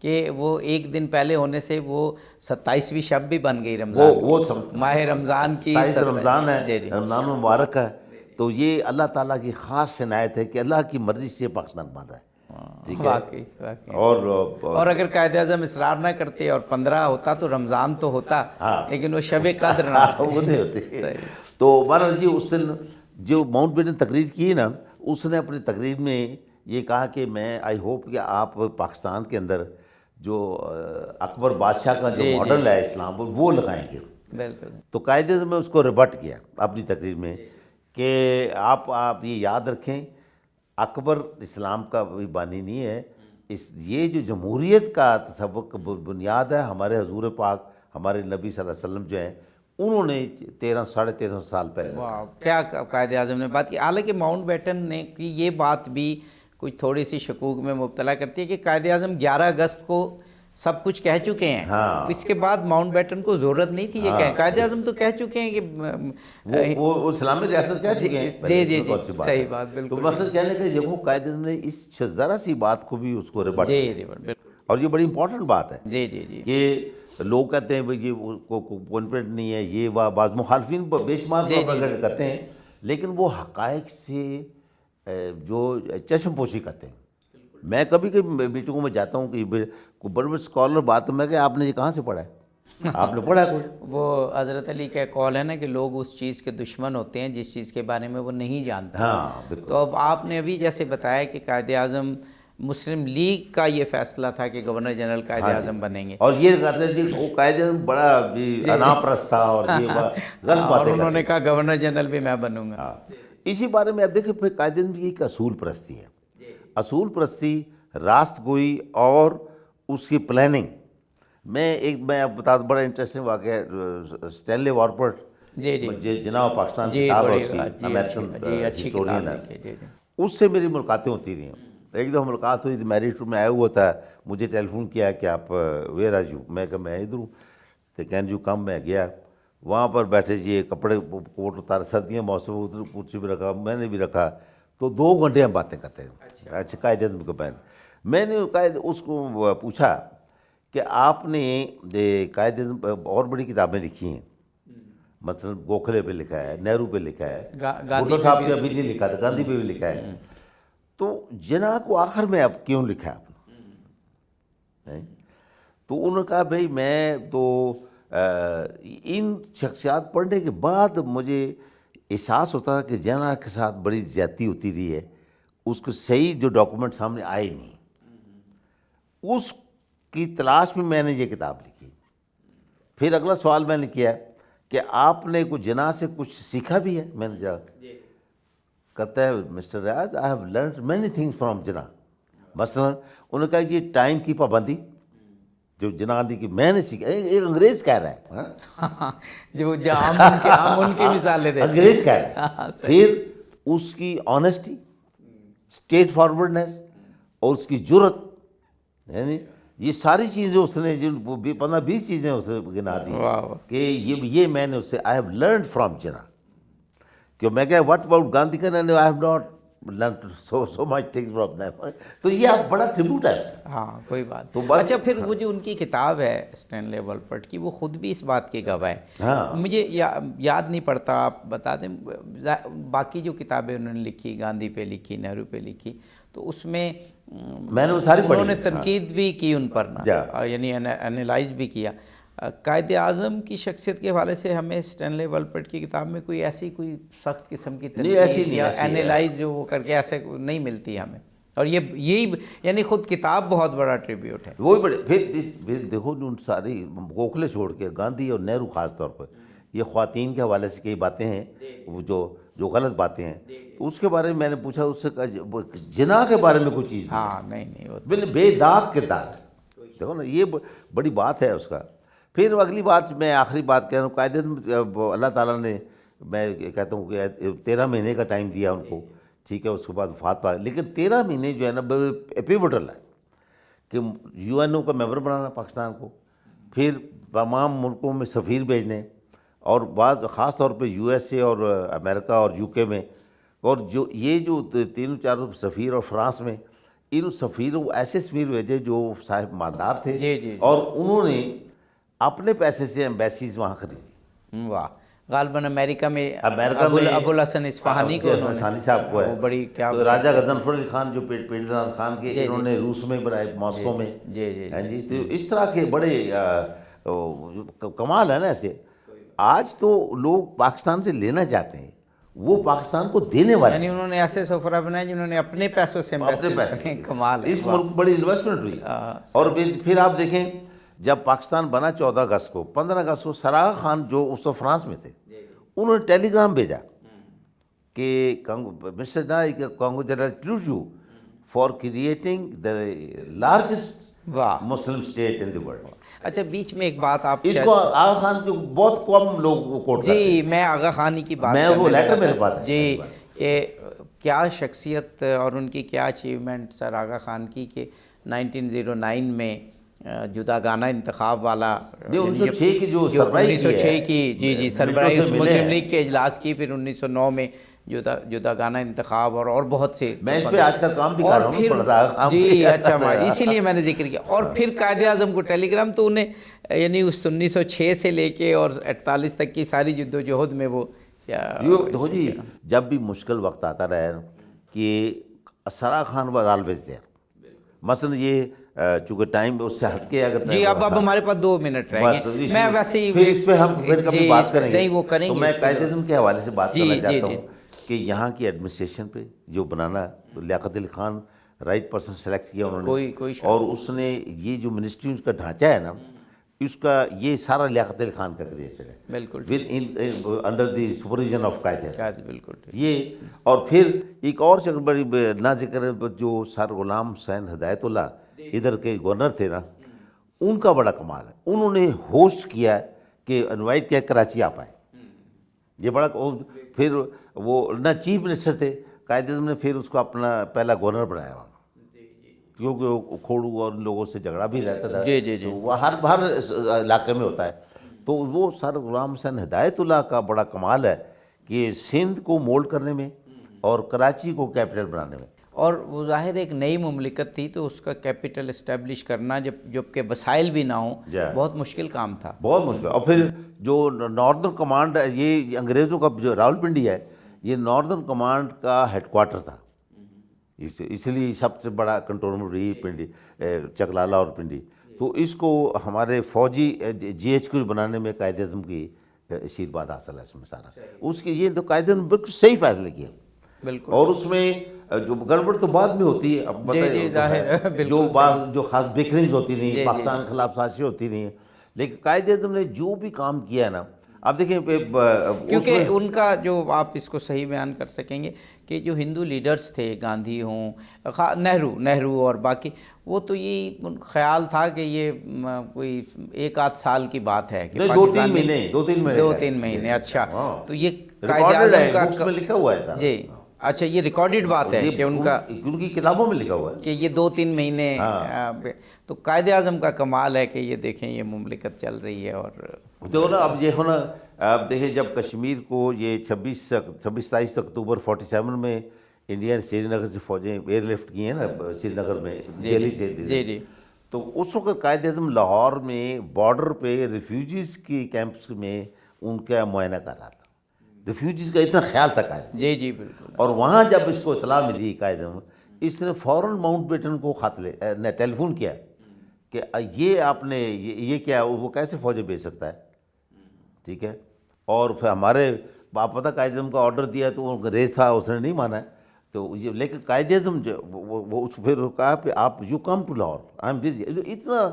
کہ وہ ایک دن پہلے ہونے سے وہ 27ویں شب بھی بن گئی رمضان، ماہ رمضان کی. رمضان ہے، رمضان مبارک ہے. تو یہ اللہ تعالیٰ کی خاص عنایت ہے کہ اللہ کی مرضی سے پاکستان بن رہا ہے. واقعی. اور اگر قائد اعظم اصرار نہ کرتے اور 15 ہوتا تو رمضان تو ہوتا، لیکن وہ شب قدر نہ وہ نہیں ہوتے. تو بہرحال جی اس دن جو ماؤنٹ بیٹن تقریر کی نا، اس نے اپنی تقریر میں یہ کہا کہ میں آئی ہوپ کہ آپ پاکستان کے اندر جو اکبر بادشاہ کا جو ماڈل ہے اسلام وہ لگائیں گے. بالکل. تو قائد اعظم نے اس کو ریبٹ کیا اپنی تقریر میں کہ آپ یہ یاد رکھیں اکبر اسلام کا بانی نہیں ہے، یہ جو جمہوریت کا تصور بنیاد ہے ہمارے حضور پاک ہمارے نبی صلی اللہ علیہ وسلم جو ہیں انہوں نے 1300-1350 سال پہلے. کیا قائد اعظم نے بات کی. حالانکہ ماؤنٹ بیٹن نے کی یہ بات بھی کچھ تھوڑی سی شکوک میں مبتلا کرتی ہے کہ قائد اعظم 11 اگست کو سب کچھ کہہ چکے ہیں. اس کے بعد ماؤنٹ بیٹن کو ضرورت نہیں تھی یہ کہیں. قائد اعظم تو کہہ چکے ہیں کہ وہ اسلامی ریاست کہہ چکے ہیں. جی صحیح بات. بالکل. تو مقصد کہنے کہ دیکھو قائد اعظم نے اس ذرا سی بات کو بھی اس کو ریبٹ کیا، اور یہ بڑی امپورٹنٹ بات ہے جی کہ لوگ کہتے ہیں بھائی یہ کانفیڈنٹ نہیں ہے، یہ بعض مخالفین بے شمار پروپیگنڈا کرتے ہیں، لیکن وہ حقائق سے جو چشم پوشی کرتے ہیں. میں کبھی کبھی میٹنگوں میں جاتا ہوں کہ کوئی بڑے بڑے اسکالر بات، میں کہ آپ نے یہ کہاں سے پڑھا ہے، آپ نے پڑھا ہے کوئی؟ وہ حضرت علی کا قول ہے نا کہ لوگ اس چیز کے دشمن ہوتے ہیں جس چیز کے بارے میں وہ نہیں جانتے. ہاں بالکل. تو اب آپ نے ابھی جیسے بتایا کہ قائد اعظم مسلم لیگ کا یہ فیصلہ تھا کہ گورنر جنرل قائد اعظم بنیں گے، اور یہ کہتے ہیں جی وہ قائد اعظم بڑا انا پرست تھا اور یہ غلط اور باتیں انہوں نے کہا گورنر جنرل بھی میں بنوں گا. اسی بارے میں آپ دیکھیں پھر قائد اعظم کی ایک اصول پرستی ہے، اصول پرستی، راست گوئی اور اس کی پلاننگ. میں آپ بتا دوں بڑا انٹرسٹنگ واقعہ ہے، اسٹینلے وارپرٹ جناب پاکستان کی کتاب ہے اس کی، امریکن ہسٹورین ہے، اس سے میری ملاقاتیں ہوتی رہی ہیں. ایک دفعہ ملاقات ہوئی تھی، میرج میں آیا ہوا تھا، مجھے ٹیلی فون کیا کہ آپ ویئر آر یو، میں کہا میں ادھر ہوں، تو کین یو کم. میں گیا وہاں پر بیٹھے، یہ کپڑے کوٹ اتارے، سردیاں موسم، ادھر کرسی بھی رکھا، میں نے بھی رکھا، تو 2 گھنٹے ہم باتیں کرتے ہیں. اچھا قائد اعظم کے پہن میں نے اس کو پوچھا کہ آپ نے قائد اعظم اور بڑی کتابیں لکھی ہیں، مثلا گوکھلے پہ لکھا ہے، نہرو پہ لکھا ہے، بھٹو صاحب پہ ابھی نہیں لکھا تھا، گاندھی پہ بھی لکھا ہے، تو جناح کو آخر میں اب کیوں لکھا آپ نے؟ تو انہوں نے کہا بھائی میں تو ان شخصیات پڑھنے کے بعد مجھے احساس ہوتا ہے کہ جناح کے ساتھ بڑی زیادتی ہوتی رہی ہے، اس کو صحیح جو ڈاکومنٹ سامنے آئے نہیں، اس کی تلاش میں نے یہ کتاب لکھی. پھر اگلا سوال میں نے کیا کہ آپ نے کوئی جناح سے کچھ سیکھا بھی ہے؟ میں نے جا کہتا ہے mister Riaz I have learned many things from Jinnah. مثلا انہوں نے کہا یہ ٹائم کی پابندی جو جناح دی کی میں نے سیکھا. ایک انگریز کہہ رہا ہے، جو عام ان کی مثالیں دیتے ہیں، انگریز کہہ رہا ہے. پھر اس کی آنیسٹی، اسٹیٹ فارورڈنیس اور اس کی جرت، یعنی یہ ساری چیزیں اس نے جن 15-20 چیزیں اس نے گنا دی کہ یہ میں نے اس سے آئی ہیو لرنڈ فرام جناح. کہ میں کہا واٹ اباؤٹ گاندھی کا، I have not learned so much things from them. تو یہ آپ بڑا ٹریبیوٹ ہے. ہاں کوئی بات. اچھا پھر وہ جو ان کی کتاب ہے اسٹینلے وارپرٹ کی، وہ خود بھی اس بات کے گواہ ہے. مجھے یاد نہیں پڑتا، آپ بتا دیں. باقی جو کتابیں انہوں نے لکھی، گاندھی پہ لکھی، نہرو پہ لکھی، تو اس میں نے وہ ساری انہوں نے تنقید بھی کی ان پر نا، یعنی انالائز بھی کیا. قائد اعظم کی شخصیت کے حوالے سے ہمیں اسٹینلے وارپرٹ کی کتاب میں کوئی ایسی کوئی سخت قسم کی تنقید یا انالائز جو وہ کر کے ایسے نہیں ملتی ہمیں. اور یہی یعنی خود کتاب بہت بڑا ٹریبیوٹ ہے. وہی بڑے. پھر دیکھو جو ساری گوکھلے چھوڑ کے گاندھی اور نہرو خاص طور پر یہ خواتین کے حوالے سے کئی باتیں ہیں وہ جو غلط باتیں ہیں، تو اس کے بارے میں نے پوچھا، اس سے کہا جناح کے بارے میں کوئی چیز نہیں، بے داغ کردار. دیکھو نا یہ بڑی بات ہے اس کا. پھر اگلی بات، میں آخری بات کہہ رہا ہوں، قائد اعظم اللہ تعالیٰ نے، میں کہتا ہوں کہ 13 مہینے کا ٹائم دیا ان کو، ٹھیک ہے، اس کے بعد وفات پا، لیکن 13 مہینے جو ہے نا پیوٹل ہے کہ یو این او کا ممبر بنانا پاکستان کو، پھر تمام ملکوں میں سفیر بھیجنے، اور بعض خاص طور پہ یو ایس اے اور امریکہ اور یو کے میں، اور جو 3-4 سفیر اور فرانس میں، ان سفیروں ایسے سفیر بھیجے جو صاحب مالدار تھے، اور انہوں نے اپنے پیسے سے ایمبیسیز وہاں خریدی. واہ. غالباً امریکہ میں ابو الحسن اصفہانی کو، اصفہانی صاحب کو ہے، بڑی کیا راجہ غضنفر علی خان جو پیڈران خان کے، انہوں نے روس میں بنائے، ماسکو میں. جی تو اس طرح کے بڑے کمال ہے نا. ایسے آج تو لوگ پاکستان سے لینا چاہتے ہیں، وہ پاکستان کو دینے والے، یعنی انہوں نے ایسے سفراء بنائے جنہوں نے اپنے پیسوں سے کمال. اس ملک بڑی انویسٹمنٹ ہوئی. اور پھر آپ دیکھیں جب پاکستان بنا 14 اگست کو، 15 اگست کو سراغا خان جو اس وقت فرانس میں تھے، انہوں نے ٹیلی گرام بھیجا کہ mister congratulate you for creating the largest Muslim state in the world. اچھا بیچ میں ایک بات آپ اس کو آغا خان کے بہت کم لوگ کوٹ کرتے ہیں. میں آغا خانی کی بات، میں وہ لیٹر میرے پاس ہے. جی کہ کیا شخصیت اور ان کی کیا اچیومنٹ سر آغا خان کی، کہ 1909 میں جداگانہ انتخاب والا، 1906 کی جو 1906 کی جی سربراہی مسلم لیگ کے اجلاس کی، پھر 1909 میں جداگانہ انتخاب اور بہت سے. میں اس پہ آج کل کام بھی کر رہا ہوں، پڑھ رہا ہوں. جی اچھا، اسی لیے میں نے ذکر کیا. اور پھر قائد اعظم کو ٹیلی گرام تو انہیں یعنی اس 1906 سے لے کے اور 48 تک کی ساری جد و جہد میں وہ دیکھو جی، جب بھی مشکل وقت آتا رہا کہ سرا خان واز آلویز دیئر. مثلا یہ چونکہ ٹائم اس سے ہٹ کے اگر جی اب ہمارے پاس 2 منٹ رہ گئے، میں ویسے ہی پھر اس پہ ہم پھر کبھی بات کریں گے. وہ کریں تو گے. میں قائد اعظم کے حوالے سے بات کرنا چاہتا جی. ہوں کہ یہاں کی ایڈمنسٹریشن پہ جو بنانا، Liaquat Ali Khan right person select کیا انہوں نے، اور اس نے یہ جو منسٹری کا ڈھانچہ ہے نا، اس کا یہ سارا لیاقت علی خان کا کریٹر ہے. بالکل under the supervision of Quaid Azam. بالکل یہ اور پھر ایک اور شخص بڑی نہ ذکر ہے جو سر غلام حسین ہدایت اللہ ادھر کے گورنر تھے نا، ان کا بڑا کمال ہے. انہوں نے ہوسٹ کیا کہ انوائٹ کیا کراچی آپ آئیں. یہ بڑا. پھر وہ نہ چیف منسٹر تھے، قائد اعظم نے پھر اس کو اپنا پہلا گورنر بنایا وہاں، کیونکہ وہ کھوڑو اور ان لوگوں سے جھگڑا بھی رہتا تھا. جی وہ ہر علاقے میں ہوتا ہے. تو وہ سر غلام حسین ہدایت اللہ کا بڑا کمال ہے کہ سندھ کو مولڈ کرنے میں اور کراچی کو کیپٹل بنانے میں. اور وہ ظاہر ایک نئی مملکت تھی تو اس کا کیپٹل اسٹیبلش کرنا جب کہ وسائل بھی نہ ہوں، بہت مشکل کام تھا. بہت مشکل. اور پھر جو ناردرن کمانڈ ہے، یہ انگریزوں کا جو راولپنڈی ہے، یہ ناردرن کمانڈ کا ہیڈ کوارٹر تھا. اس لیے سب سے بڑا کنٹرولمنٹ رہی پنڈی، چکلالہ اور پنڈی. تو اس کو ہمارے فوجی جی ایچ کیو بنانے میں قائد اعظم کی آشیرواد حاصل ہے. اس میں سارا اس کے یہ تو قائد اعظم بالکل صحیح فیصلے کیے. بالکل. اور اس میں جو گڑبڑ تو بعد میں ہوتی ہے، اب بتائیے، جو خاص بکرنگز ہوتی نہیں، پاکستان کے خلاف سازشیں ہوتی نہیں، لیکن قائد اعظم نے جو بھی کام کیا ہے نا، اب دیکھیں کیونکہ ان کا جو آپ اس کو صحیح بیان کر سکیں گے کہ جو ہندو لیڈرز تھے، گاندھی ہوں، نہرو اور باقی، وہ تو یہ خیال تھا کہ یہ کوئی 1-8 سال کی بات ہے کہ 2-3 مہینے. اچھا، تو یہ قائد اعظم کا اس میں لکھا ہوا ہے. جی اچھا، یہ ریکارڈڈ بات ہے کہ ان کا، ان کی کتابوں میں لکھا ہوا ہے کہ یہ 2-3 مہینے. تو قائد اعظم کا کمال ہے کہ یہ دیکھیں یہ مملکت چل رہی ہے. اور تو نا اب یہ ہونا، اب دیکھیں جب کشمیر کو یہ 26-27 اکتوبر 47 میں انڈیا نے سری نگر سے فوجیں ایئر لفٹ کی ہیں نا سری نگر میں، دہلی سے. جی. تو اس وقت قائد اعظم لاہور میں بارڈر پہ ریفیوجیز کی کیمپس میں ان کا معائنہ کر رہا تھا. ریفیوجیز کا اتنا خیال تھا قائد. جی بالکل. اور وہاں جب اس کو اطلاع ملی قائد اعظم، اس نے فوراً ماؤنٹ بیٹن کو ٹیلی فون کیا کہ یہ آپ نے یہ کیا، وہ کیسے فوجیں بھیج سکتا ہے. ٹھیک ہے. اور پھر ہمارے آپ پتہ قائد اعظم کا آرڈر دیا تو وہ انگریز تھا، اس نے نہیں مانا. تو یہ لیکن قائد اعظم جو وہ پھر کہا کہ آپ you come to Lahore, I am busy. اتنا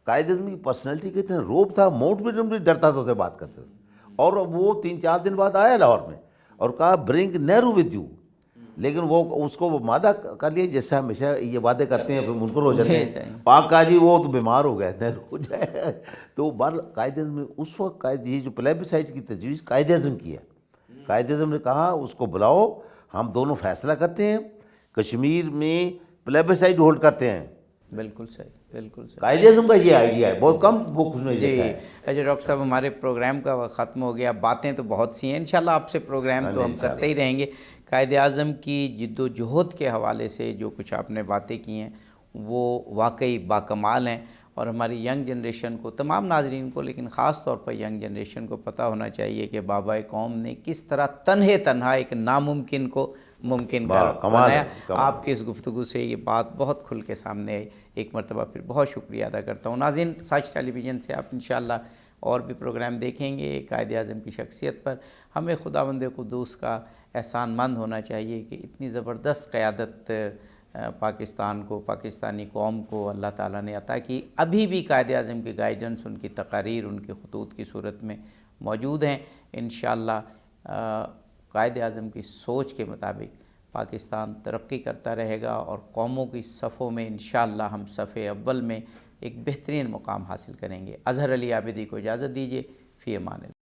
قائد اعظم کی پرسنالٹی کا اتنا روب تھا، ماؤنٹ بیٹن بھی ڈرتا تھا اسے بات کرتے ہوئے. اور وہ 3-4 دن بعد آیا لاہور میں اور کہا برنگ نہرو ود یو. لیکن وہ اس کو وہ وعدہ کر لیا جیسے ہمیشہ یہ وعدے کرتے ہیں پھر منکر ہو جاتے ہیں. پاک کہا جی وہ تو بیمار ہو گئے، نہرو ہو جائے. تو بار قائد اعظم نے اس وقت یہ جو پلیبیسائٹ کی تجویز قائد اعظم کی ہے، قائد اعظم نے کہا اس کو بلاؤ، ہم دونوں فیصلہ کرتے ہیں، کشمیر میں پلیبیسائٹ ہولڈ کرتے ہیں. بالکل صحیح، بالکل صحیح. قائد اعظم کا یہ آئیڈیا ہے، بہت کم بکس میں لکھا ہے. اچھا ڈاکٹر صاحب، ہمارے پروگرام کا وقت ختم ہو گیا. باتیں تو بہت سی ہیں، انشاءاللہ آپ سے پروگرام تو ہم کرتے ہی رہیں گے. قائد اعظم کی جد و جہد کے حوالے سے جو کچھ آپ نے باتیں کی ہیں وہ واقعی باکمال ہیں. اور ہماری ینگ جنریشن کو، تمام ناظرین کو، لیکن خاص طور پر ینگ جنریشن کو پتہ ہونا چاہیے کہ بابا قوم نے کس طرح تنہا ایک ناممکن کو ممکن بنایا. آپ کی اس گفتگو سے یہ بات بہت کھل کے سامنے آئی. ایک مرتبہ پھر بہت شکریہ ادا کرتا ہوں. ناظرین، سچ ٹیلی ویژن سے آپ انشاءاللہ اور بھی پروگرام دیکھیں گے قائد اعظم کی شخصیت پر. ہمیں خداوند قدوس کا احسان مند ہونا چاہیے کہ اتنی زبردست قیادت پاکستان کو، پاکستانی قوم کو اللہ تعالیٰ نے عطا کی. ابھی بھی قائد اعظم کی گائیڈنس، ان کی تقاریر، ان کے خطوط کی صورت میں موجود ہیں. انشاءاللہ قائد اعظم کی سوچ کے مطابق پاکستان ترقی کرتا رہے گا اور قوموں کی صفوں میں انشاءاللہ ہم صف اول میں ایک بہترین مقام حاصل کریں گے. اظہر علی عابدی کو اجازت دیجیے. فی امان اللہ.